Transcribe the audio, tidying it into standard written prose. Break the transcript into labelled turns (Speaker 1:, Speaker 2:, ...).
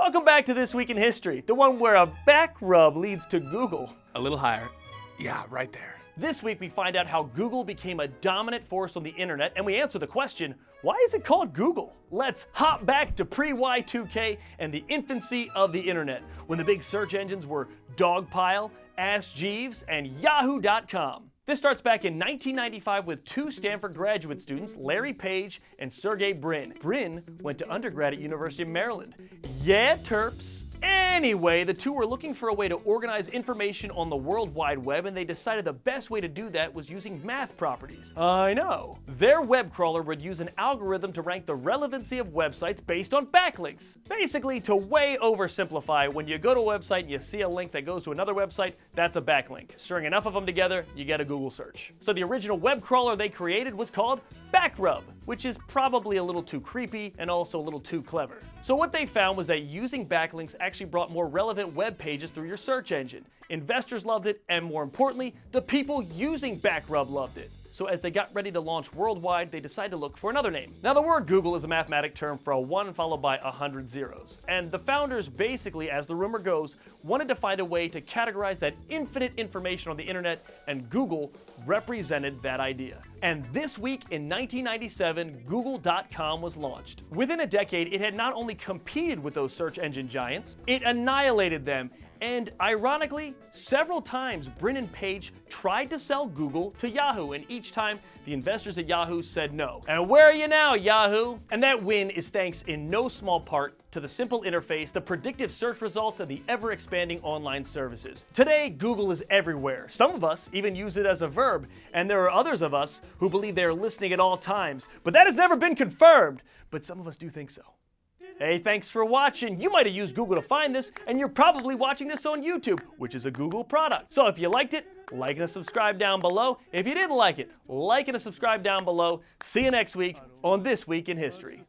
Speaker 1: Welcome back to This Week in History, the one where a back rub leads to Google.
Speaker 2: A little higher. Yeah, right there.
Speaker 1: This week we find out how Google became a dominant force on the internet, and we answer the question, why is it called Google? Let's hop back to pre-Y2K and the infancy of the internet, when the big search engines were Dogpile, Ask Jeeves, and Yahoo.com. This starts back in 1995 with two Stanford graduate students, Larry Page and Sergey Brin. Brin went to undergrad at University of Maryland. Yeah, Terps. Anyway, the two were looking for a way to organize information on the World Wide Web, and they decided the best way to do that was using math properties. I know. Their web crawler would use an algorithm to rank the relevancy of websites based on backlinks. Basically, to way oversimplify, when you go to a website and you see a link that goes to another website, that's a backlink. String enough of them together, you get a Google search. So the original web crawler they created was called Backrub, which is probably a little too creepy and also a little too clever. So what they found was that using backlinks actually brought more relevant web pages through your search engine. Investors loved it, and more importantly, the people using Backrub loved it. So as they got ready to launch worldwide, they decided to look for another name. Now the word Google is a mathematic term for a 1 followed by 100 zeros. And the founders basically, as the rumor goes, wanted to find a way to categorize that infinite information on the internet, and Google represented that idea. And this week in 1997, Google.com was launched. Within a decade, it had not only competed with those search engine giants, it annihilated them. And ironically, several times Brin and Page tried to sell Google to Yahoo, and each time the investors at Yahoo said no. And where are you now, Yahoo? And that win is thanks in no small part to the simple interface, the predictive search results, and the ever-expanding online services. Today, Google is everywhere. Some of us even use it as a verb, and there are others of us who believe they are listening at all times. But that has never been confirmed, but some of us do think so. Hey, thanks for watching. You might have used Google to find this, and you're probably watching this on YouTube, which is a Google product. So if you liked it, like and subscribe down below. If you didn't like it, like and subscribe down below. See you next week on This Week in History.